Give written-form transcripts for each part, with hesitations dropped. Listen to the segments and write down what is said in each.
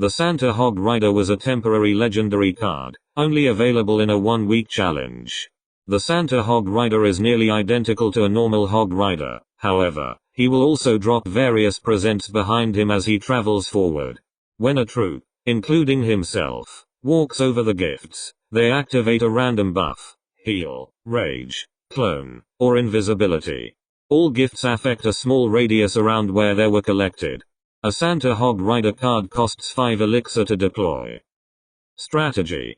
The Santa Hog Rider was a temporary legendary card, only available in a 1-week challenge. The Santa Hog Rider is nearly identical to a normal Hog Rider, however, he will also drop various presents behind him as he travels forward. When a troop, including himself, walks over the gifts, they activate a random buff, heal, rage, clone, or invisibility. All gifts affect a small radius around where they were collected. A Santa Hog Rider card costs 5 elixir to deploy. Strategy.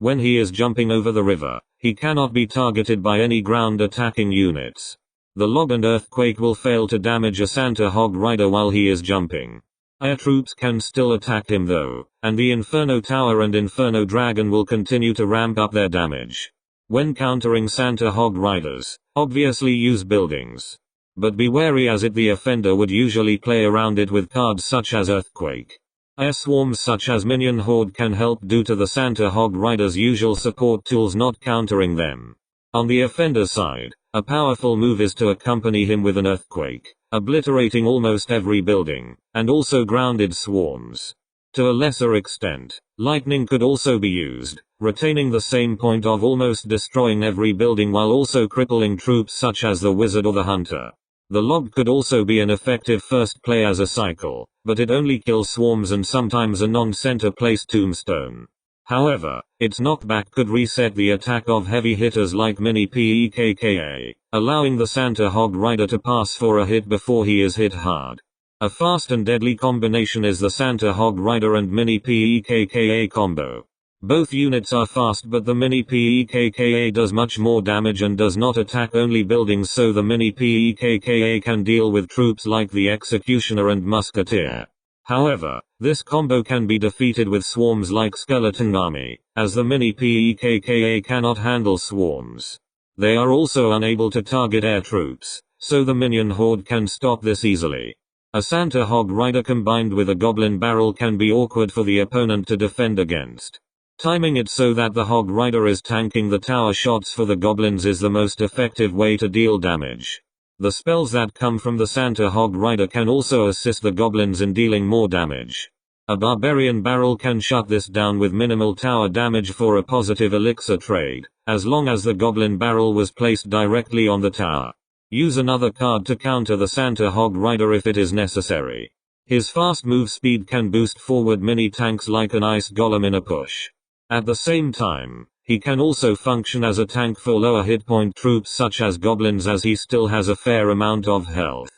When he is jumping over the river, he cannot be targeted by any ground attacking units. The log and earthquake will fail to damage a Santa Hog Rider while he is jumping. Air troops can still attack him though, and the Inferno Tower and Inferno Dragon will continue to ramp up their damage. When countering Santa Hog Riders, obviously use buildings. But be wary as the offender would usually play around it with cards such as Earthquake. Air swarms such as Minion Horde can help due to the Santa Hog Rider's usual support tools not countering them. On the offender's side, a powerful move is to accompany him with an Earthquake, obliterating almost every building, and also grounded swarms. To a lesser extent, lightning could also be used, retaining the same point of almost destroying every building while also crippling troops such as the Wizard or the Hunter. The log could also be an effective first play as a cycle, but it only kills swarms and sometimes a non-center placed tombstone. However, its knockback could reset the attack of heavy hitters like Mini PEKKA, allowing the Santa Hog Rider to pass for a hit before he is hit hard. A fast and deadly combination is the Santa Hog Rider and Mini PEKKA combo. Both units are fast but the Mini PEKKA does much more damage and does not attack only buildings, so the Mini PEKKA can deal with troops like the Executioner and Musketeer. However, this combo can be defeated with swarms like Skeleton Army, as the Mini PEKKA cannot handle swarms. They are also unable to target air troops, so the Minion Horde can stop this easily. A Santa Hog Rider combined with a Goblin Barrel can be awkward for the opponent to defend against. Timing it so that the Hog Rider is tanking the tower shots for the goblins is the most effective way to deal damage. The spells that come from the Santa Hog Rider can also assist the goblins in dealing more damage. A Barbarian Barrel can shut this down with minimal tower damage for a positive elixir trade, as long as the Goblin Barrel was placed directly on the tower. Use another card to counter the Santa Hog Rider if it is necessary. His fast move speed can boost forward mini tanks like an ice golem in a push. At the same time, he can also function as a tank for lower hit point troops such as goblins, as he still has a fair amount of health.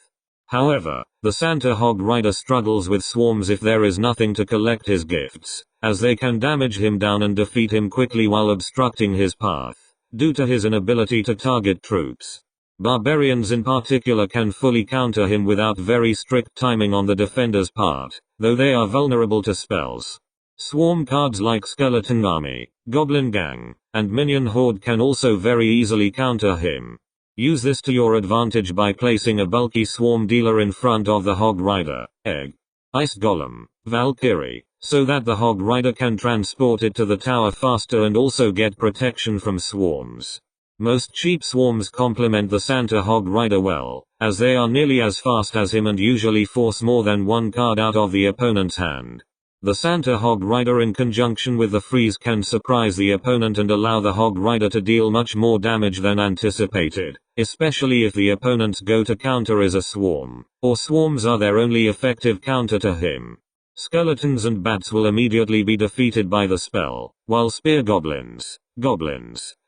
However, the Santa Hog Rider struggles with swarms if there is nothing to collect his gifts, as they can damage him down and defeat him quickly while obstructing his path, due to his inability to target troops. Barbarians in particular can fully counter him without very strict timing on the defender's part, though they are vulnerable to spells. Swarm cards like Skeleton Army, Goblin Gang, and Minion Horde can also very easily counter him. Use this to your advantage by placing a bulky swarm dealer in front of the Hog Rider, Egg, Ice Golem, Valkyrie, so that the Hog Rider can transport it to the tower faster and also get protection from swarms. Most cheap swarms complement the Santa Hog Rider well, as they are nearly as fast as him and usually force more than one card out of the opponent's hand. The Santa Hog Rider in conjunction with the freeze can surprise the opponent and allow the Hog Rider to deal much more damage than anticipated, especially if the opponent's go-to counter is a swarm, or swarms are their only effective counter to him. Skeletons and bats will immediately be defeated by the spell, while spear goblins,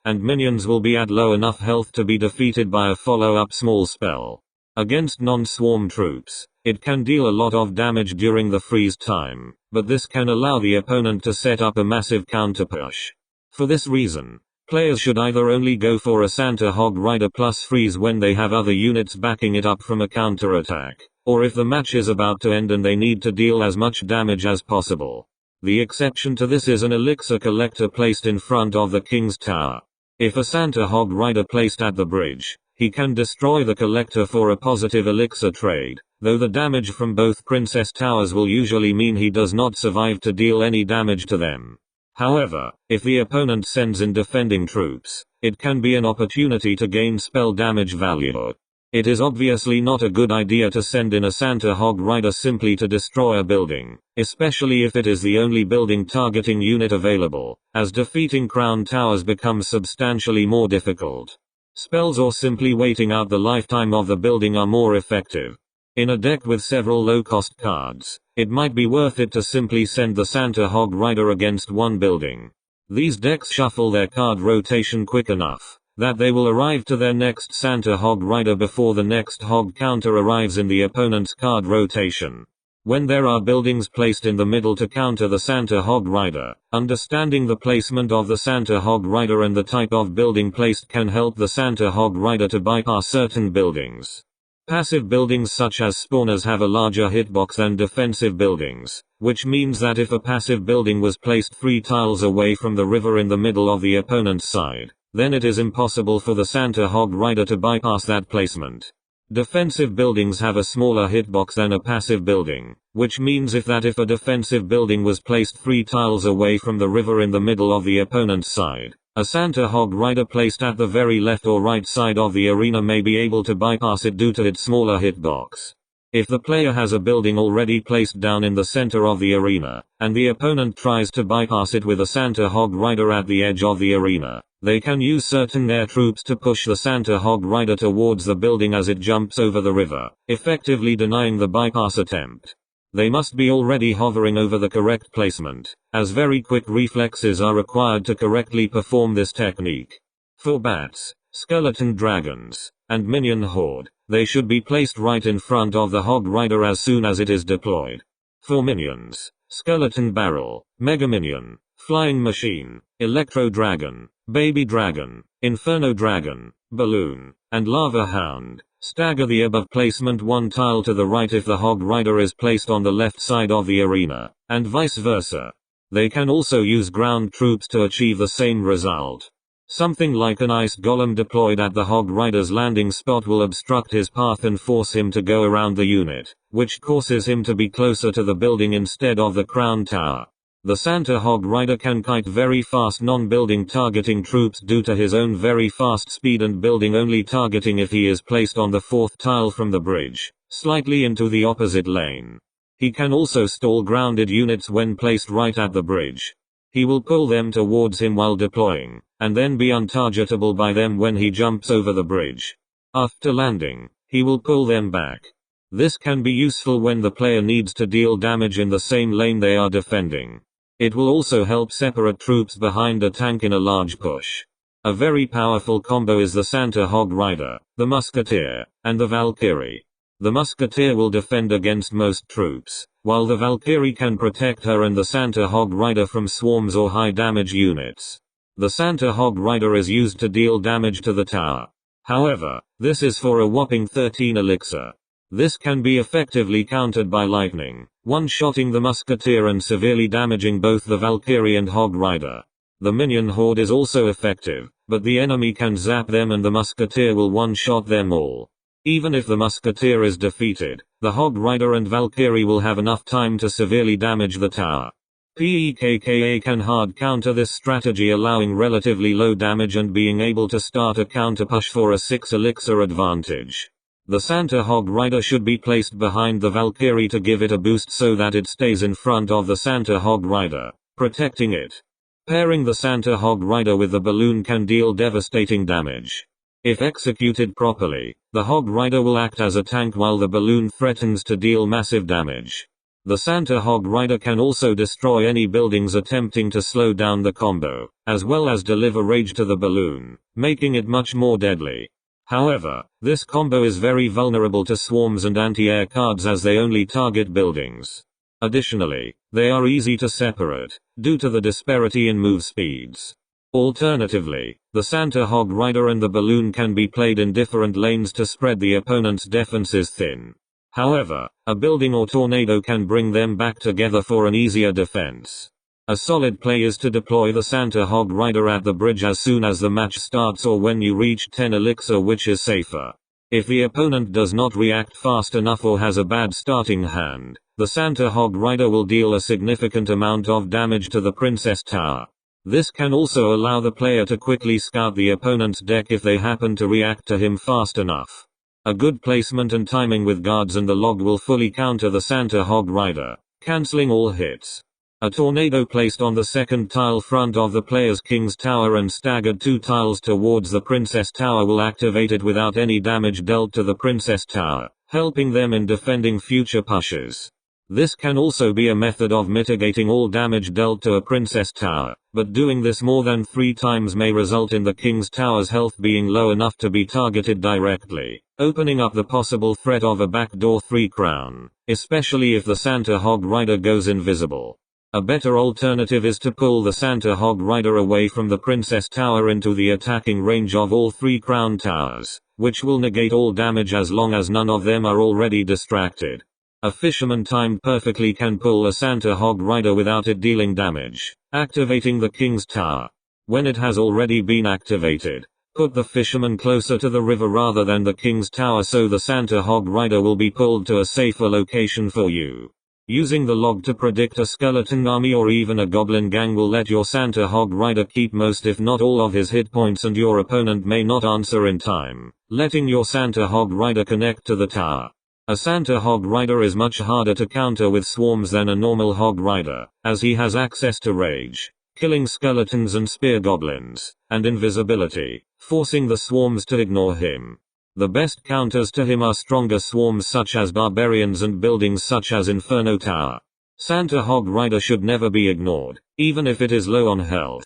and minions will be at low enough health to be defeated by a follow-up small spell. Against non-swarm troops, it can deal a lot of damage during the freeze time, but this can allow the opponent to set up a massive counter-push. For this reason, players should either only go for a Santa Hog Rider plus freeze when they have other units backing it up from a counter-attack, or if the match is about to end and they need to deal as much damage as possible. The exception to this is an elixir collector placed in front of the King's Tower. If a Santa Hog Rider placed at the bridge, he can destroy the collector for a positive elixir trade, though the damage from both Princess Towers will usually mean he does not survive to deal any damage to them. However, if the opponent sends in defending troops, it can be an opportunity to gain spell damage value. It is obviously not a good idea to send in a Santa Hog Rider simply to destroy a building, especially if it is the only building targeting unit available, as defeating crown towers becomes substantially more difficult. Spells or simply waiting out the lifetime of the building are more effective. In a deck with several low-cost cards, it might be worth it to simply send the Santa Hog Rider against one building. These decks shuffle their card rotation quick enough that they will arrive to their next Santa Hog Rider before the next Hog counter arrives in the opponent's card rotation. When there are buildings placed in the middle to counter the Santa Hog Rider, understanding the placement of the Santa Hog Rider and the type of building placed can help the Santa Hog Rider to bypass certain buildings. Passive buildings such as spawners have a larger hitbox than defensive buildings, which means that if a passive building was placed 3 tiles away from the river in the middle of the opponent's side, then it is impossible for the Santa Hog Rider to bypass that placement. Defensive buildings have a smaller hitbox than a passive building, which means if a defensive building was placed 3 tiles away from the river in the middle of the opponent's side, a Santa Hog Rider placed at the very left or right side of the arena may be able to bypass it due to its smaller hitbox. If the player has a building already placed down in the center of the arena, and the opponent tries to bypass it with a Santa Hog Rider at the edge of the arena, they can use certain air troops to push the Santa Hog Rider towards the building as it jumps over the river, effectively denying the bypass attempt. They must be already hovering over the correct placement, as very quick reflexes are required to correctly perform this technique. For bats, skeleton dragons, and minion horde, they should be placed right in front of the Hog Rider as soon as it is deployed. For minions, skeleton barrel, mega minion, flying machine, electro dragon, baby dragon, inferno dragon, balloon, and lava hound, stagger the above placement 1 tile to the right if the Hog Rider is placed on the left side of the arena, and vice versa. They can also use ground troops to achieve the same result. Something like an ice golem deployed at the Hog Rider's landing spot will obstruct his path and force him to go around the unit, which causes him to be closer to the building instead of the crown tower. The Santa Hog Rider can kite very fast non-building targeting troops due to his own very fast speed and building only targeting if he is placed on the 4th tile from the bridge, slightly into the opposite lane. He can also stall grounded units when placed right at the bridge. He will pull them towards him while deploying, and then be untargetable by them when he jumps over the bridge. After landing, he will pull them back. This can be useful when the player needs to deal damage in the same lane they are defending. It will also help separate troops behind a tank in a large push. A very powerful combo is the Santa Hog Rider, the Musketeer, and the Valkyrie. The Musketeer will defend against most troops, while the Valkyrie can protect her and the Santa Hog Rider from swarms or high damage units. The Santa Hog Rider is used to deal damage to the tower. However, this is for a whopping 13 elixir. This can be effectively countered by lightning, one-shotting the Musketeer and severely damaging both the Valkyrie and Hog Rider. The minion horde is also effective, but the enemy can zap them and the Musketeer will one-shot them all. Even if the Musketeer is defeated, the Hog Rider and Valkyrie will have enough time to severely damage the tower. PEKKA can hard counter this strategy, allowing relatively low damage and being able to start a counter push for a 6 elixir advantage. The Santa Hog Rider should be placed behind the Valkyrie to give it a boost so that it stays in front of the Santa Hog Rider, protecting it. Pairing the Santa Hog Rider with the balloon can deal devastating damage. If executed properly, the Hog Rider will act as a tank while the balloon threatens to deal massive damage. The Santa Hog Rider can also destroy any buildings attempting to slow down the combo, as well as deliver rage to the balloon, making it much more deadly. However, this combo is very vulnerable to swarms and anti-air cards as they only target buildings. Additionally, they are easy to separate, due to the disparity in move speeds. Alternatively, the Santa Hog Rider and the balloon can be played in different lanes to spread the opponent's defenses thin. However, a building or tornado can bring them back together for an easier defense. A solid play is to deploy the Santa Hog Rider at the bridge as soon as the match starts or when you reach 10 elixir, which is safer. If the opponent does not react fast enough or has a bad starting hand, the Santa Hog Rider will deal a significant amount of damage to the Princess Tower. This can also allow the player to quickly scout the opponent's deck if they happen to react to him fast enough. A good placement and timing with guards and the log will fully counter the Santa Hog Rider, cancelling all hits. A tornado placed on the second tile front of the player's King's Tower and staggered 2 tiles towards the Princess Tower will activate it without any damage dealt to the Princess Tower, helping them in defending future pushes. This can also be a method of mitigating all damage dealt to a Princess Tower, but doing this more than 3 times may result in the King's Tower's health being low enough to be targeted directly, opening up the possible threat of a backdoor 3 crown, especially if the Santa Hog Rider goes invisible. A better alternative is to pull the Santa Hog Rider away from the Princess Tower into the attacking range of all 3 crown towers, which will negate all damage as long as none of them are already distracted. A fisherman timed perfectly can pull a Santa Hog Rider without it dealing damage, activating the King's Tower. When it has already been activated, put the fisherman closer to the river rather than the King's Tower so the Santa Hog Rider will be pulled to a safer location for you. Using the log to predict a skeleton army or even a goblin gang will let your Santa Hog Rider keep most if not all of his hit points and your opponent may not answer in time, letting your Santa Hog Rider connect to the tower. A Santa Hog Rider is much harder to counter with swarms than a normal Hog Rider, as he has access to rage, killing skeletons and spear goblins, and invisibility, forcing the swarms to ignore him. The best counters to him are stronger swarms such as barbarians and buildings such as Inferno Tower. Santa Hog Rider should never be ignored, even if it is low on health.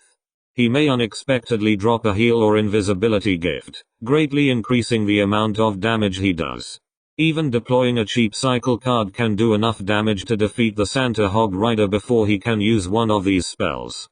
He may unexpectedly drop a heal or invisibility gift, greatly increasing the amount of damage he does. Even deploying a cheap cycle card can do enough damage to defeat the Santa Hog Rider before he can use one of these spells.